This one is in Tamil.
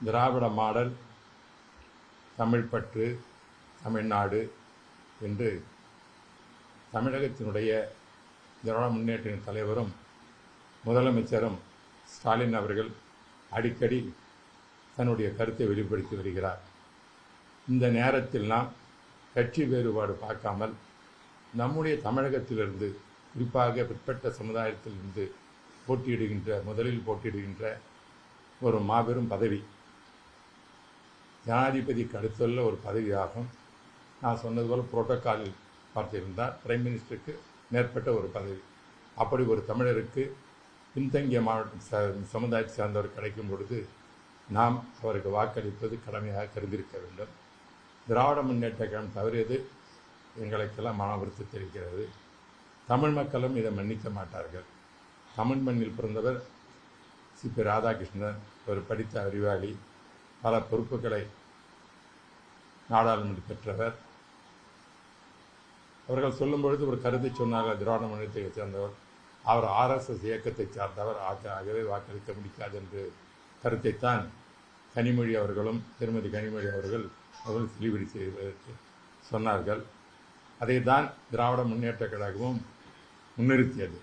திராவிட மாடல், தமிழ் பற்று, தமிழ்நாடு என்று தமிழகத்தினுடைய திராவிட முன்னேற்ற தலைவரும் முதலமைச்சரும் ஸ்டாலின் அவர்கள் அடிக்கடி தன்னுடைய கருத்தை வெளிப்படுத்தி வருகிறார். இந்த நேரத்தில் நாம் கட்சி வேறுபாடு பார்க்காமல் நம்முடைய தமிழகத்திலிருந்து, குறிப்பாக பிற்பட்ட சமுதாயத்திலிருந்து முதலில் போட்டியிடுகின்ற ஒரு மாபெரும் பதவி, ஜனாதிபதிக்கு அடுத்துள்ள ஒரு பதவியாகும். நான் சொன்னது போல் புரோட்டோக்காலில் பார்த்திருந்தால் பிரைம் மினிஸ்டருக்கு மேற்பட்ட ஒரு பதவி. அப்படி ஒரு தமிழருக்கு பின்தங்கிய சமுதாயத்தை சார்ந்தவர் கிடைக்கும் பொழுது நாம் அவருக்கு வாக்களிப்பது கடமையாக கருதியிருக்க வேண்டும். திராவிட முன்னேற்ற கழகம் தவறியது எங்களுக்கெல்லாம் மன வருத்தம் தெரிகிறது. தமிழ் மக்களும் இதை மன்னிக்க மாட்டார்கள். தமிழ் மண்ணில் பிறந்தவர் சி.பி. ராதாகிருஷ்ணன், ஒரு படித்த அறிவாளி, பல பொறுப்புகளை நாடாளுமன்ற பெற்றவர். அவர்கள் சொல்லும் பொழுது ஒரு கருத்தை சொன்னார்கள், திராவிட முன்னேற்றத்தை சேர்ந்தவர், அவர் RSS இயக்கத்தை சார்ந்தவர், ஆகவே வாக்களிக்க முடியாது என்று கருத்தைத்தான் கனிமொழி அவர்களும் திருமதி கனிமொழி அவர்கள் தெளிவரி செய்வதற்கு சொன்னார்கள். அதை தான் திராவிட முன்னேற்ற கழகமும் முன்னிறுத்தியது.